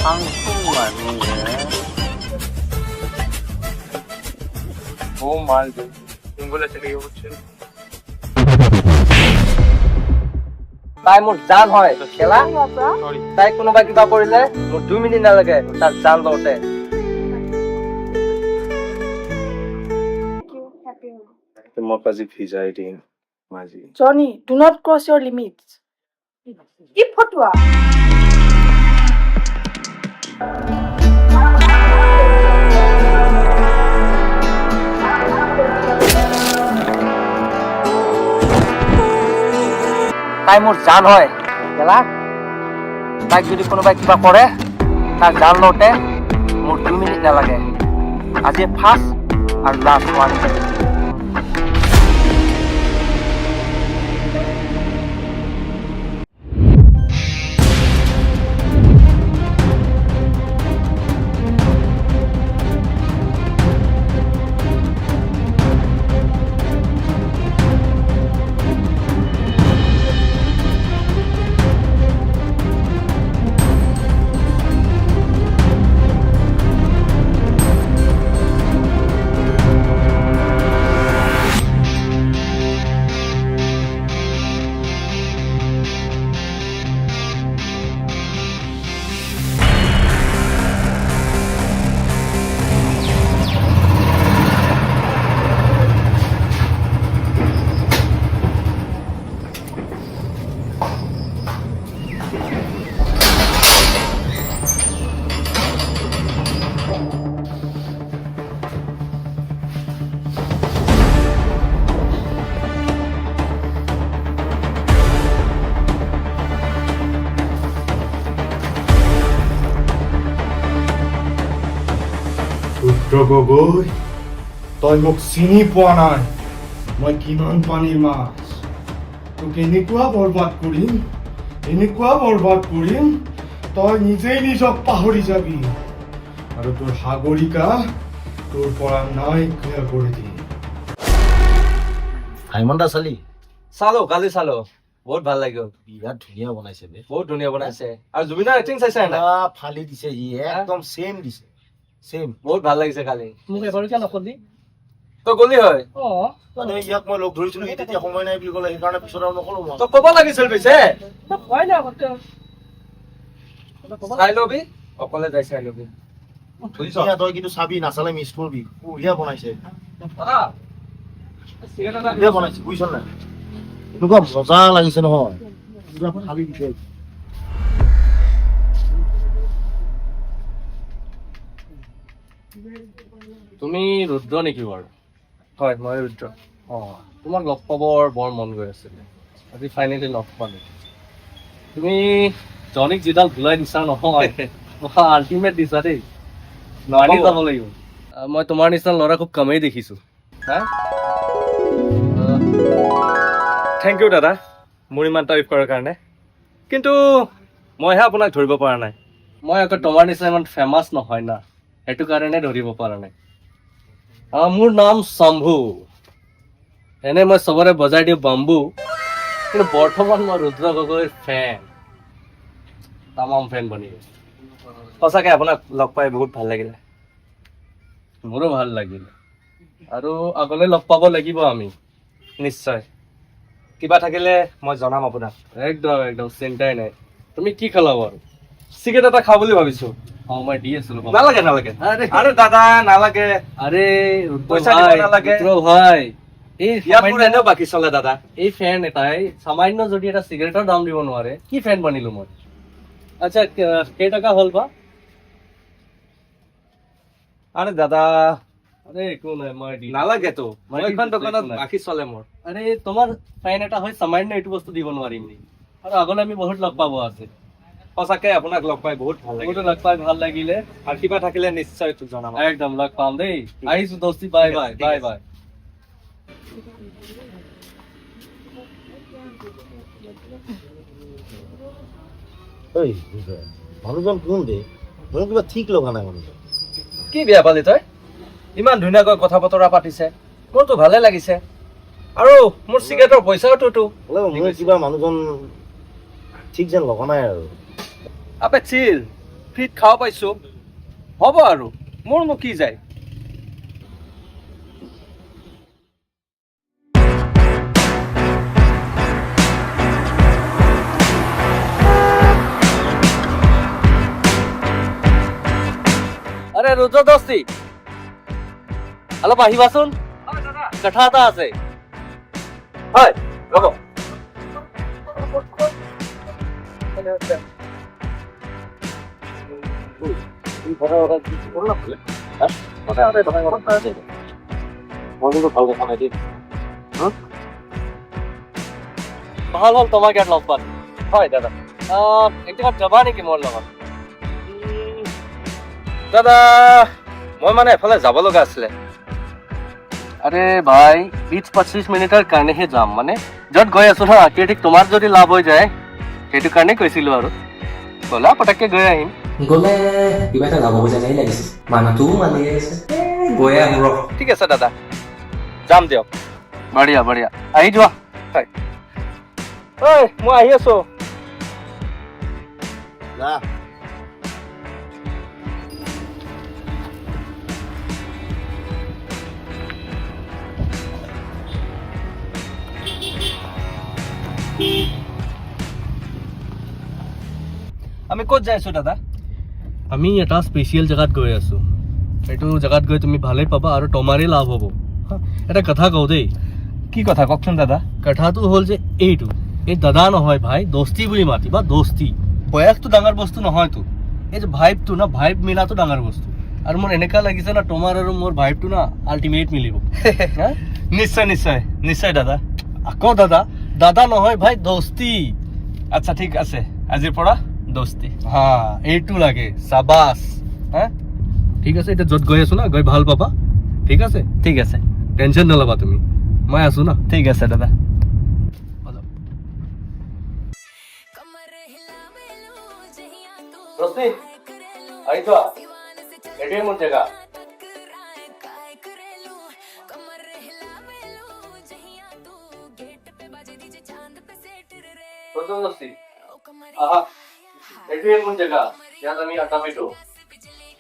한국만이네. 오 말도. English থেকে হচ্ছে তাই মোৰ জান হয় খেলা তাই কোনোবা কিবা কৰিলে মোৰ 2 মিনিট নালাগে তাৰ জান লওঁতে মই আজি ভিজাই দিম মাজি Johnny, do not cross your limits. Keep fatwa. তাই মোৰ জান হয় খেলা তাইক যদি কোনোবাই কিবা কৰে তাৰ জান লওঁতে মোৰ 2 মিনিট নালাগে আজি ফাৰ্ষ্ট আৰু লাষ্ট ওৱান গগৈ তই মোক চিনি পোৱা নাই মই কিমান পানীৰ মাছ তোক এনেকুৱা বৰবাদ কৰিম তই নিজেই নিজক পাহৰি যাবি আৰু তোৰ সাগৰিকা তোৰ পৰা নাইকিয়া কৰি দিম হাইমন্দা চালি চালো কালি চালো বহুত ভাল লাগিল বিৰাট ধুনীয়া বনাইছে বে বহুত ধুনীয়া বনাইছে আৰু জুবিনৰ এক্টিং চাইছা না ফালি দিছে ই একদম সেম দিছে সেম বহুত ভাল লাগিছে কালি মোক এবাৰ কিয় নকলি তই গলি হয় মানে ইয়াক মই লগ ধৰিছিলো সি তেতিয়া সময় নাই বুলি ক'লে সেইকাৰণে পিছত আৰু নকলো মই তই ক'ব লাগিছিল পিছে হয় না আগতে চাই লবি অকলে যাই চাই লবি ধুনীয়া তই কিন্তু চাবি নাচালে মিছ কৰবি বঢ়িয়া বনাইছে বঢ়িয়া বনাইছে বুজিছ নাই এনেকুৱা মজা লাগিছে নহয় পুৰা ফালি দিছে তুমি ৰুদ্ৰ নেকি বাৰু হয় মই ৰুদ্ৰ তোমাক লগ পাবৰ বৰ মন গৈ আছিলে আজি ফাইনেলি লগ পালো তুমি জনিক যিডাল ভুলাই দিছা নহয় আল্টিমেট দিছা দেই মানি যাব লাগিব মই তোমাৰ নিচিনা ল'ৰা খুব কমেই দেখিছো থেংক ইউ দাদা মোৰ ইমান তাৰিফ কৰাৰ কাৰণে কিন্তু মইহে আপোনাক ধৰিব পৰা নাই মই আকৌ তোমাৰ নিচিনা ইমান ফেমাছ নহয় না সেইটো কাৰণে ধৰিব পৰা নাই মোৰ নাম শম্ভু এনে মই চবৰে বজাই দিওঁ বাম্বু কিন্তু বৰ্তমান মই ৰুদ্ৰ গগৈৰ ফেন তামাম ফেন বনি গৈছে সঁচাকৈ আপোনাক লগ পাই বহুত ভাল লাগিলে মোৰো ভাল লাগিলে আৰু আগলৈ লগ পাব লাগিব আমি নিশ্চয় কিবা থাকিলে মই জনাম আপোনাক একদম একদম চিন্তাই নাই তুমি কি খালা বাৰু চিকেন এটা খাওঁ বুলি ভাবিছো মই দি আছিলো নালাগে নালাগে আৰে দাদা নালাগে আৰে পইচা দিব নালাগে ভাই এই এনেও বাকী চলে দাদা এই ফেন এটাই সামান্য যদি এটা চিগাৰেটৰ দাম দিব নোৱাৰে কি ফেন বনিলো মই আচ্ছা কেইটকা হ'ল বা আরে দাদা আরে একো নাই মই দি নালাগে তো মই এখন দোকানত বাকি চলে মোৰ আৰে তোমাৰ ফেন এটা হয় সামান্য এইটো বস্তু দিব নোৱাৰিম নি আৰু আগলৈ আমি বহুত লগ পাব আছে সঁচাকে আপোনাক লগ পাই বহুত ভাল লাগিলে লগ পাই ভাল লাগিলে আৰু কিবা থাকিলে নিশ্চয় তোক জনাম একদম লগ পাম দেই আহিছো দোস্তি বাই বাই বাই বাই ঐ মানুহজন কোন দে মোৰ কিবা ঠিক লগা নাই মানুহজন কি বেয়া পালি তই ইমান ধুনীয়াকৈ কথা বতৰা পাতিছে মোৰতো ভালে লাগিছে আৰু মোৰ চিগাৰেটৰ পইচাওতো মোৰ কিবা মানুহজন ঠিক যেন লগা নাই আৰু আপে চিল ফ্ৰীত খাব পাইছোঁ হ'ব আৰু মোৰনো কি যায় আৰে ৰুদ্ৰ দস্তি অলপ আহিবাচোন কথা এটা আছে হয় ৰ'ব ভাল হ'ল তোমাক ইয়াত লগ পালো হয় দাদা একদিনত যাবা নেকি মোৰ লগত দাদা মই মানে এফালে যাব লগা আছিলে আৰে ভাই 20-25 মিনিটৰ কাৰণেহে যাম মানে য'ত গৈ আছো না ঠিক তোমাৰ যদি লাভ হৈ যায় সেইটো কাৰণে কৈছিলো আৰু বলা পটককে গৈ আহিম গ'লে কিবা এটা যাব বুজা নাই লাগিছে মানুহটোও মানি আছে গৈ আহিম ৰ ঠিক আছে দাদা যাম দিয়ক বঢ়িয়া বঢ়িয়া আহি যোৱা হয় ঐ মই আহি আছো যা আমি ক'ত যাই আছো দাদা আমি এটা স্পেচিয়েল জেগাত গৈ আছো এইটো জেগাত গৈ তুমি ভালেই পাবা আৰু তোমাৰেই লাভ হ'ব এটা কথা কওঁ দেই কি কথা কওকচোন দাদা কথাটো হ'ল যে এইটো এই দাদা নহয় ভাই দোস্তি বুলি মাতিবা দোস্তি বয়সটো ডাঙৰ বস্তু নহয়তো এই যে ভাইবটো না ভাইব মিলাটো ডাঙৰ বস্তু আৰু মোৰ এনেকুৱা লাগিছে না তোমাৰ আৰু মোৰ ভাইবটো না আল্টিমেট মিলিব নিশ্চয় নিশ্চয় নিশ্চয় দাদা আকৌ দাদা দাদা নহয় ভাই দোস্তি আচ্ছা ঠিক আছে আজিৰ পৰা দোস্তি হা এইটো লাগে সাবাস হ্যাঁ ঠিক আছে এটা য'ত গৈ আছো না গৈ ভাল পাবা ঠিক আছে টেনশন নল'বা তুমি মই আছো না ঠিক আছে দাদা দোস্তি আহি যোৱা এটাই মোৰ জেগা দোস্তি আহা এইটোৱে মোৰ জেগা ইয়াত আমি আটা পিটো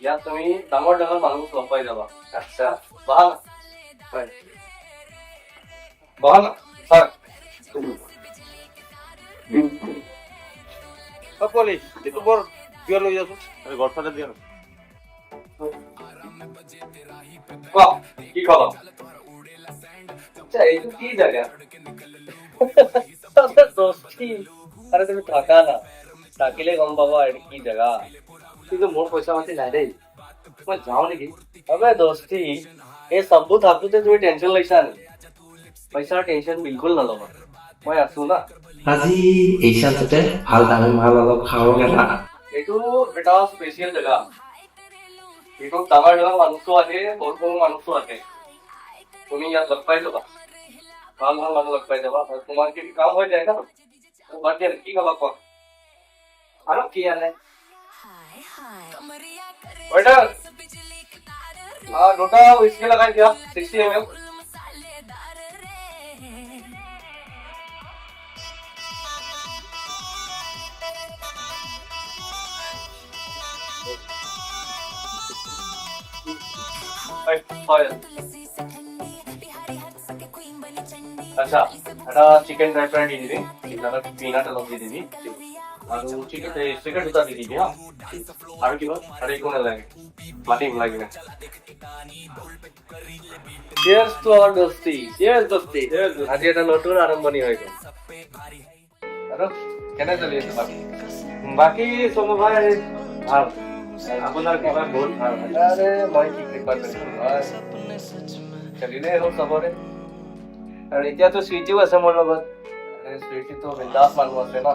ইয়াত তুমি ডাঙৰ ডাঙৰ মানুহ লগ পাই যাবা আচ্ছা বহা না হয় বহা না হয় পলি এইটো বৰ কিয় লৈ যাছো ঘৰফালে দিয়া কোৱা কি খবৰ আচ্ছা এইটো কি জাগা দোস্তি আরে তুমি থাকা না থাকিলে গম পাবা এটা কি জায়গা কিন্তু মোৰ পইচা মাতি নাই দেই মই যাওঁ নেকি আবে দোস্তি এই সববোৰ থাকোতে তুমি টেনশ্যন লৈছা নি পইচাৰ টেনশ্যন বিলকুল নল'বা মই আছো না আজি এই চান্সতে ভাল দামী ভাল অলপ খাওঁগে না এইটো এটা স্পেচিয়েল জেগা এইটো ডাঙৰ ডাঙৰ মানুহটো আহে সৰু সৰু মানুহটো আহে তুমি ইয়াত লগ পাই যাবা ভাল ভাল মানুহ লগ পাই যাবা আৰু তোমাৰ কি কাম হৈ যায় না বাদ দিয়া কি খাবা কোৱা আৰু কি আনে ওইটার দুটা উইস্কি লাগাই দিয়া 60 ml আচ্ছা এটা চিকেন ড্রাই ফ্রাই দিয়ে দিবি এটা পিনাট অলপ দিয়ে দিবি আৰু চিকেন চিকেন দুটা দি দিবি হা আৰু কিবা আৰু একো নালাগে মাতিম লাগিব Cheers to our Dosti Cheers দোস্তি আজি এটা নতুন আৰম্ভণি হৈ গ'ল আৰু কেনে চলি আছে বাকী চলো ভাই ভাল আপোনাৰ কিবা বহুত ভাল আৰে মই কি কৃপা কৰিছো চলিলে হ'ল চবৰে আৰু এতিয়াতো সুইটিও আছে মোৰ লগত সুইটিতো বিন্দাস মানুহ আছে ন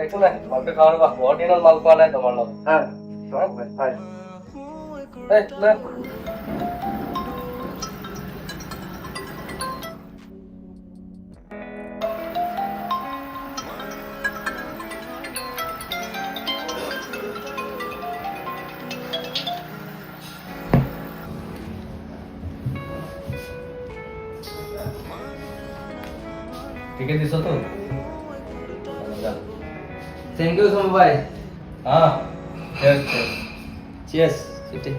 একো নাই ভালকে খাওঁ ৰবা বহুত দিনত মাল পোৱা নাই তোমাৰ লগত হয় ठीक है दिसो तो থ্যাংক ইউ সোম ভাই हाँ চিয়াৰ্ছ চুইটি।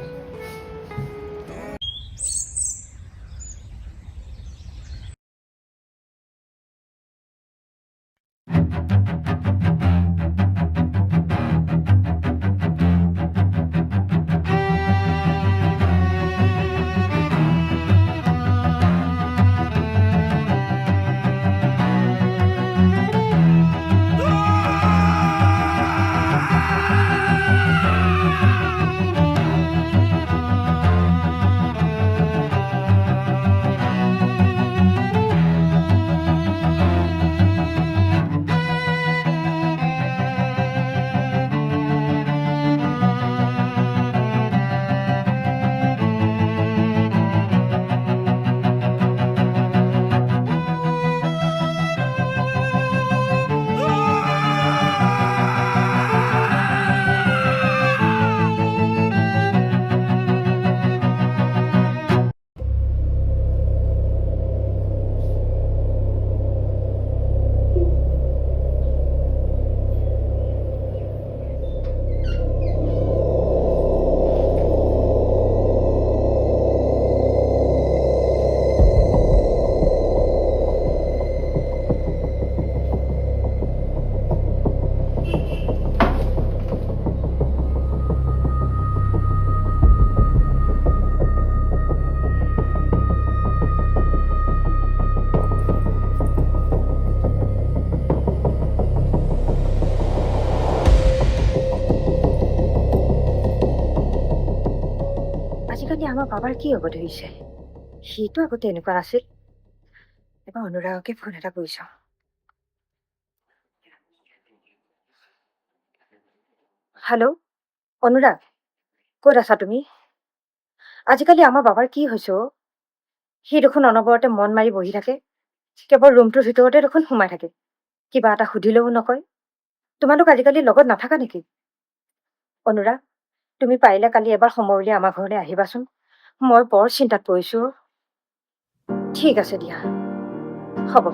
আজিকালি আমাৰ বাবাৰ কি হ'ব ধৰিছে? সিটো আগতে এনেকুৱা নাছিল। এবাৰ অনুৰাগকে ফোন এটা কৰি চাওঁ। হেল্ল', অনুৰাগ, ক'ত আছা তুমি? আজিকালি আমাৰ বাবাৰ কি হৈছে? সি দেখোন অনবৰতে মন মাৰি বহি থাকে। কেৱল ৰুমটোৰ ভিতৰতে দেখোন সোমাই থাকে। কিবা এটা সুধিলেও নকয়। তোমালোক আজিকালি লগত নাথাকা নেকি? অনুৰাগ, তুমি পাৰিলে কালি এবাৰ সময় উলিয়াই আমাৰ ঘৰলৈ আহিবাচোন। মই বৰ চিন্তাত পৰিছো। ঠিক আছে দিয়া, হ'ব।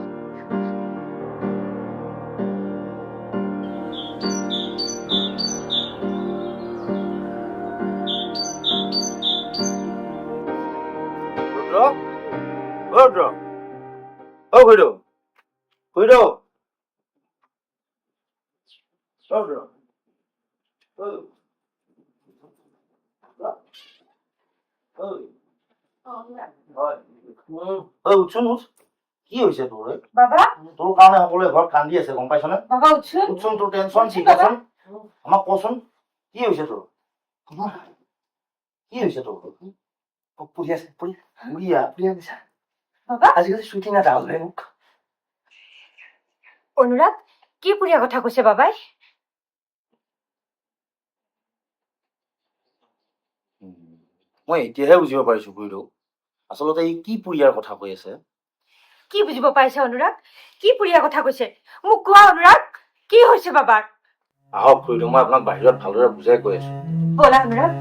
ৰুদ্ৰ, অ খুইদেউ, খুইদেউ, ৰুদ্ৰ, উঠছোন উঠ। কি হৈছে তোৰ? বাবা, তোৰ কাৰণে সকলোৱে ঘৰত কান্দি আছে, গম পাইছনে? বাবা উঠছোন। উঠছোন, তোৰ টেনচন চিন্তাচোন আমাক কচোন, কি হৈছে তোৰ? কি হৈছে তোৰ? পুৰি আছে বাবা, আজিকালি চুটি নাযাওঁ মোক। অনুৰাগ, কি পুৰীয়া কথা কৈছে বাবাই? মই এতিয়াহে বুজিব পাৰিছো খুইদেউ, আচলতে ই কি পুৰিয়াৰ কথা কৈ আছে। কি বুজিব পাৰিছে অনুৰাগ? কি পুৰীয়া কথা কৈছে? মোক কোৱা অনুৰাগ, কি হৈছে বাবাৰ? আহক খুইদেউ, মই আপোনাক বাহিৰত ভালদৰে বুজাই কৈ আছো। ব'লা অনুৰাগ।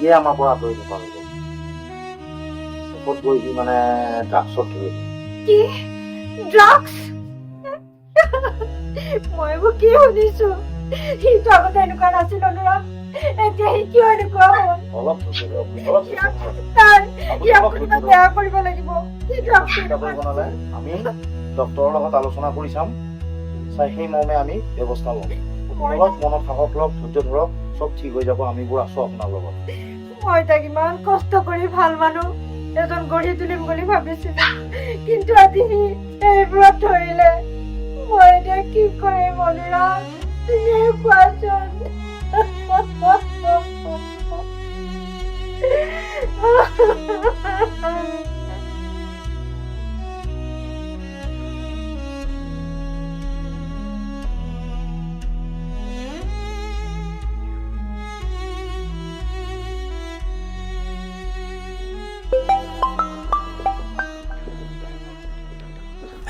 ইয়ে আমাৰ পৰা আঁতৰি থকা হৈ গ'ল। শেষত গৈ সি মানে ড্ৰাগছত ধৰিলে। কি? ড্ৰাগছ? মই এইবোৰ কি শুনিছো? সিটো আগতে এনেকুৱা নাছিল অনুৰাগ। এতিয়া সি কিয় এনেকুৱা হ'ল? অলপ ইয়াক কোনোবা বেয়া কৰিব লাগিব। সি ড্ৰাগছ আমি ডক্তৰৰ লগত আলোচনা কৰি চাম, চাই সেই মৰ্মে আমি ব্যৱস্থা ল'ম। অলপ মনত সাহস লওক, ধৈৰ্য ধৰক, চব ঠিক হৈ যাব। আমিবোৰ আছো আপোনাৰ লগত। মই তাক ইমান কষ্ট কৰি ভাল মানুহ এজন গঢ়ি তুলিম বুলি ভাবিছিলো, কিন্তু আজি সি এইবোৰত ধৰিলে। মই এতিয়া কি কৰিম অনুৰাগ? তুমি কোৱাচোন।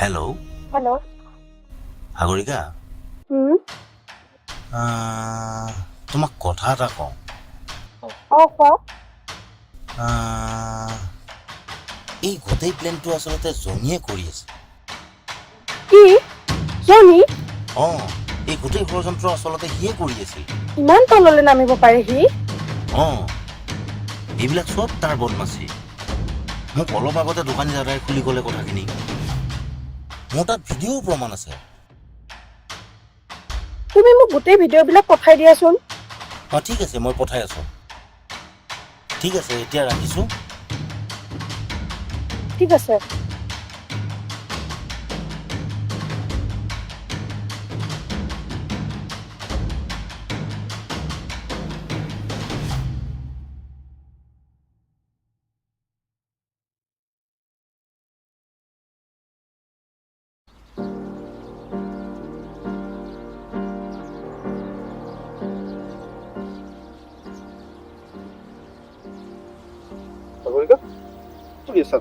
Hello' Hello. সাগৰিকা তোমাক কথা এটা কওঁ Oh, what? এই গোটেই প্লেনটো আচলতে জনীয়ে কৰি আছে কি জনি অঁ এই গোটেই ষড়যন্ত্ৰ আচলতে সিয়ে কৰি আছিল ইমান তললৈ নামিব পাৰে সি অঁ এইবিলাক চব তাৰ বদমাচি মোক অলপ আগতে দোকানী দাদাই খুলি ক'লে কথাখিনি মোৰ তাত ভিডিঅ'ও প্ৰমাণ আছে তুমি মোক গোটেই ভিডিঅ'বিলাক পঠাই দিয়াচোন অঁ ঠিক আছে মই পঠাই আছোঁ ঠিক আছে এতিয়া ৰাখিছোঁ ঠিক আছে সাগৰিকা কি কৰি আছা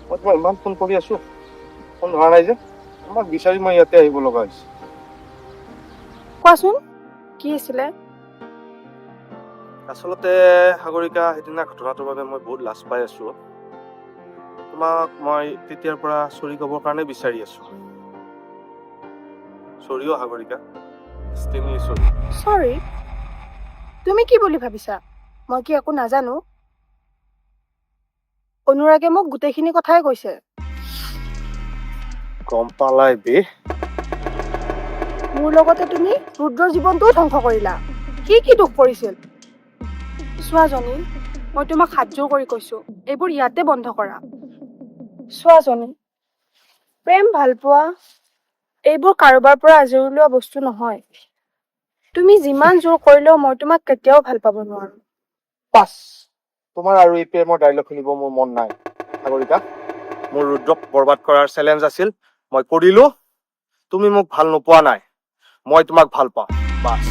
মই তোমাক ইমান ফোন কৰি আছো ফোন ধৰা নাই যে তোমাক বিচাৰি মই ইয়াতে আহিব লগা হৈছে কোৱাচোন কি আছিলে আচলতে সাগৰিকা সেইদিনা ঘটনাটোৰ বাবে মই বহুত লাজ পাই আছো তোমাক মই তেতিয়াৰ পৰা চৰি ক'বৰ কাৰণে বিচাৰি আছো চৰিও সাগৰিকা এক্সট্ৰিমলি চৰি চৰি তুমি কি বুলি ভাবিছা মই কি একো নাজানো অনুৰাগে মোক গোটেইখিনি কথাই কৈছে গম পালাই বে মোৰ লগতে তুমি ৰুদ্ৰৰ জীৱনটোও ধ্বংস কৰিলা কি দুখ কৰিছিল চোৱা জনী মই তোমাক হাতযোৰ কৰি কৈছো এইবোৰ ইয়াতে বন্ধ কৰা চোৱা জনী প্ৰেম ভালপোৱা এইবোৰ কাৰোবাৰ পৰা আজৰি লোৱা বস্তু নহয় তুমি যিমান জোৰ কৰিলেও মই তোমাক কেতিয়াও ভাল পাব নোৱাৰো পাছ তোমাৰ আৰু এই প্ৰেমৰ ডাইলগ শুনিব মোৰ মন নাই সাগৰিকা মোৰ ৰুদ্ৰক বৰবাদ কৰাৰ চেলেঞ্জ আছিল মই কৰিলো তুমি মোক ভাল নোপোৱা নাই মই তোমাক ভাল পাওঁ বাছ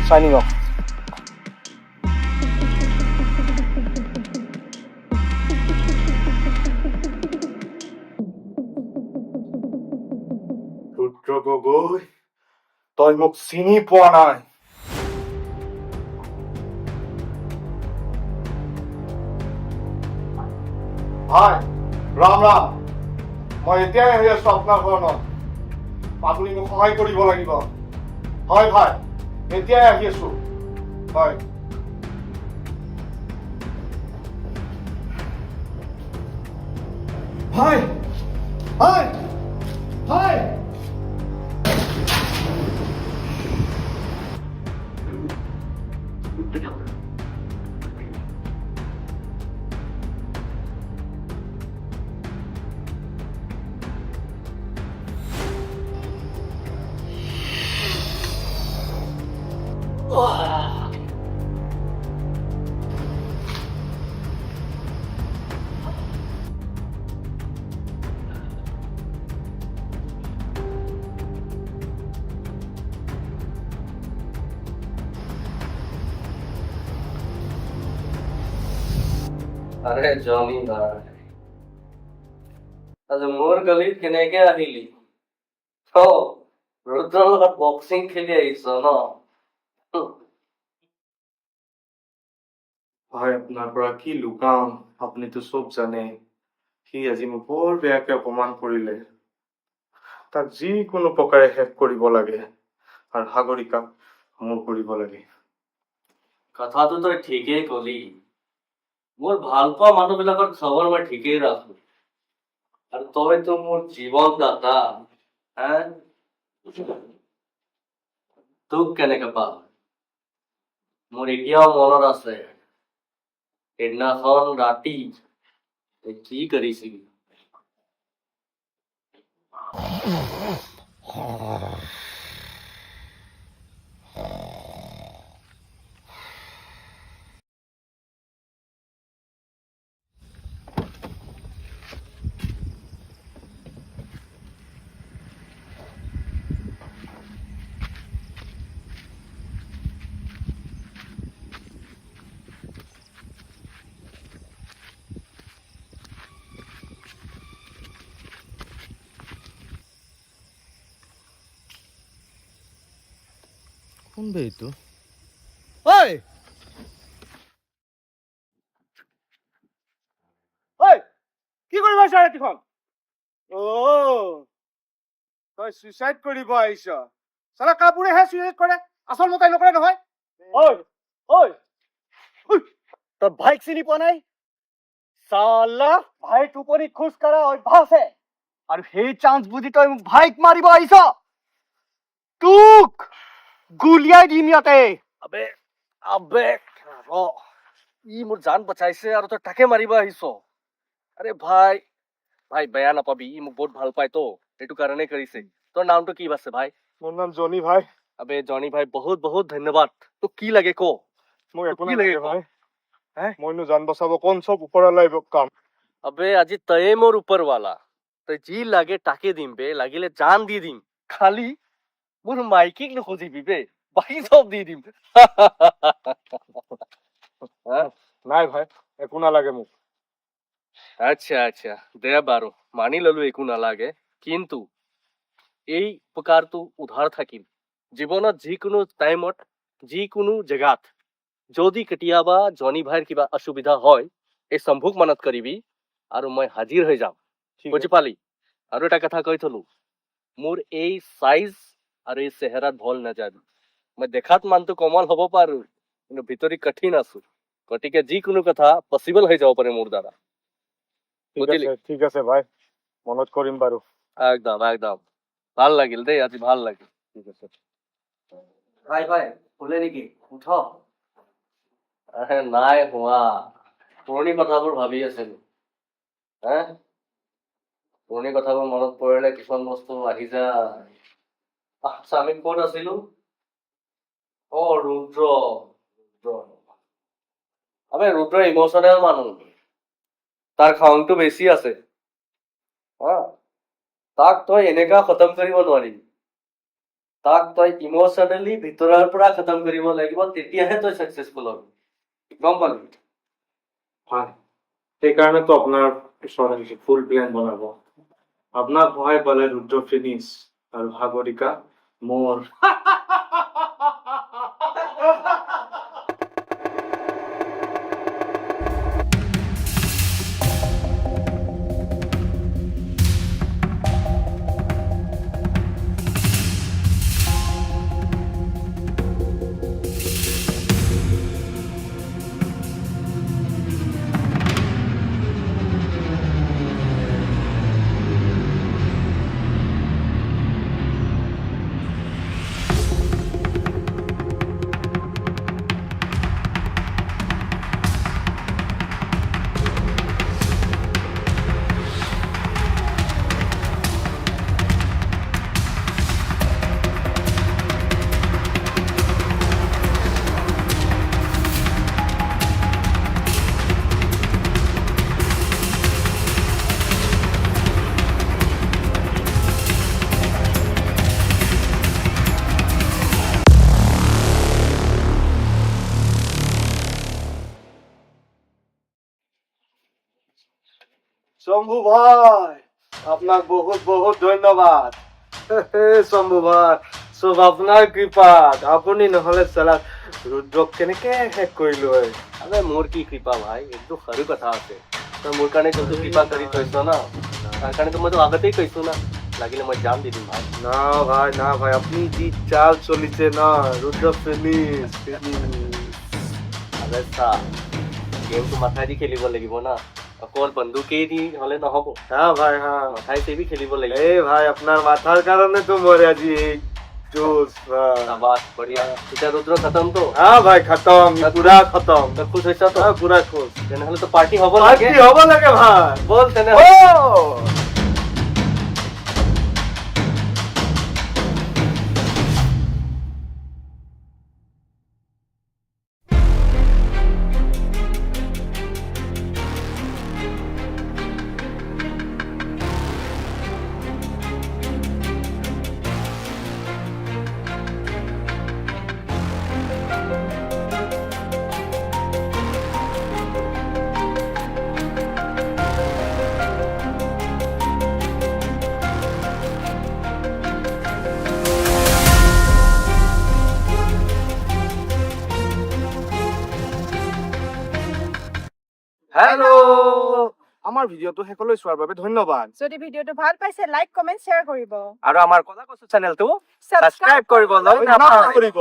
চাইনিং অফ ৰুদ্ৰ গগৈ তই মোক চিনি পোৱা নাই ভাই ৰাম ৰাম মই এতিয়াই আহি আছো আপোনাৰ ঘৰত আপুনি মোক সহায় কৰিব লাগিব হয় ভাই এতিয়াই আহি আছো হয় ভাই ভাই ভাই আৰে জনি ভাই আজি মোৰ গলিত কেনেকে আহিলি ৰুদ্ৰৰ লগত বক্সিং খেলি আহিছ ন ভাই আপোনাৰ পৰা কি লুকাম আপুনিতো চব জানে সি আজি মোক বৰ বেয়াকে অপমান কৰিলে তাক যিকোনো প্ৰকাৰে শেষ কৰিব লাগে আৰু সাগৰিকাক মোৰ কৰিব লাগে কথাটো তই ঠিকেই কলি মোৰ ভাল পোৱা মানুহবিলাকৰ খবৰ মই ঠিকেই ৰাখো আৰু তইতো মোৰ জীৱন দাতা তোক কেনেকে পাম মোৰ এতিয়াও মনত আছে সেইদিনাখন ৰাতি তই কি কৰিছিলি কোন বে এইটো? ঐ ঐ কি কৰিব আহিছ ৰাতিখন? তই চুইচাইড কৰিব আহিছ? চালা কাপোৰেহে চুইচাইড কৰে, আচল মতাই নকৰে নহয়। ঐ ঐ ঐ, তই ভাইক চিনি পোৱা নাই? চালা ভাই টোপনিত খোজ কঢ়া অভ্যাস আছে আৰু সেই চান্স বুজি তই মোক ভাইক মাৰিব আহিছ? তোক গুলিয়াই দিম ইয়াতে। আবে আবে ই মোৰ জান বচাইছে আৰু তই তাকে মাৰিব আহিছ? আৰে ভাই ভাই বেয়া নাপাবি, ই মোক বহুত ভাল পায় তো, সেইটো কাৰণে কৰিছে। তোৰ নামটো কি আছে ভাই? মোৰ নাম জনি ভাই। আবে জনি ভাই বহুত বহুত ধন্যবাদ। তোক কি লাগে ক? মোক একো কি লাগে নালাগে ক? ভাই। হে? মইনো জান বচাব কোন চব ওপৰলৈ কাম। আবে আজি তয়ে মোৰ ওপৰৱালা, তই যি লাগে তাকে দিম বে, লাগিলে জান দি দিম, খালি মোৰ মাইকিক নুখুজিবি বে, বাকী চব দি দিম। নাই ভাই একো নালাগে মোক। আচ্ছা আচ্ছা দে বাৰু, মানি ললো একো নালাগে, কিন্তু এই প্ৰকাৰটো উধাৰ থাকিম জীৱনত যিকোনো টাইমত যিকোনো জেগাত। যদি কেতিয়াবা জনি ভাইৰ কিবা অসুবিধা হয় এই শম্ভুক মনত কৰিবি আৰু মই হাজিৰ হৈ যাম, বুজি পালি? আৰু এটা কথা কৈ থলো, মোৰ এই চাইজ আৰু এই চেহেৰাত ভল নাযাবি। মই দেখাত মানুহটো কমল হ'ব পাৰো, কিন্তু ভিতৰি কঠিন আছো, গতিকে যিকোনো কথা পচিবল হৈ যাব পাৰে মোৰ দ্বাৰা। বুজিলি? ঠিক আছে ভাই, মনত কৰিম বাৰু। একদম একদম ভাল লাগিল দেই, আজি ভাল লাগিল। ঠিক আছে ভাই ভাই শুলে নেকি? উঠ। আৰে নাই হোৱা, পুৰণি কথাবোৰ ভাবি আছিলো। হে পুৰণি কথাবোৰ মনত পৰিলে কিছুমান বস্তু আহি যায়। আচ্ছা আমি ক'ত আছিলো? ৰুদ্ৰ আবে ৰুদ্ৰ ইমোচনেল মানুহ, তাৰ খংটো বেছি আছে। হা তাক তই এনেকা খতম কৰিব নোৱাৰিবি, তাক তই ইমোচনেলি ভিতৰৰ পৰা খতম কৰিব লাগিব, তেতিয়াহে তই চাকচেছফুল হবি, গম পালি? হয়, সেইকাৰণেতো আপোনাৰ ওচৰত আহিছো ফুল প্লেন বনাব। আপোনাক সহায় পালে ৰুদ্ৰ ফিনিছ আৰু সাগৰিকা মোৰ। শম্ভু ভাই আপনাক বহুত বহুত ধন্যবাদ। শম্ভু ভাই সব আপোনাৰ কৃপাত, আপুনি নহলে চালা ৰুদ্ৰক কেনেকে শেষ কৰিলো হয়। আবে মোৰ কি কৃপা ভাই, এইটো সৰু কথা আছে। তই মোৰ কাৰণে যোনটো কৃপা কৰি থৈছ না, তাৰ কাৰণেতো মইতো আগতেই কৈছো না, লাগিলে মই জান দি দিম ভাই। না ভাই আপনি যি চাল চলিছে না, ৰুদ্ৰ ফিনিশ। আবে চা, গেমটো মাথাই দি খেলিব লাগিব না, অকল বন্দুকেই দি হলে নহব, হ্যাঁ ভাই হ্যাঁ। মাথাই চেবি খেলিব লাগিব। এই ভাই আপনার মাথার কারণে তো মরে আজি এই জোশ ভাই। शाबाश बढ़िया। এতিয়া ৰুদ্ৰ খতম তো? हाँ भाई खत्म, पूरा खत्म। তই খুশ হৈছ তো? हाँ पूरा खुश। তেনেহলে তো পাৰ্টি হ'ব पार्टी লাগে। होबो लगे भाई। বল তেনেহলে। ओ হেল্ল' আমাৰ ভিডিঅ'টো শেষলৈ চোৱাৰ বাবে ধন্যবাদ যদি ভিডিঅ'টো ভাল পাইছে লাইক কমেন্ট শ্বেয়াৰ কৰিব আৰু আমাৰ কলা কচু চেনেলটো Subscribe ছাবস্ক্ৰাইব কৰিবলৈ নাপাহৰিব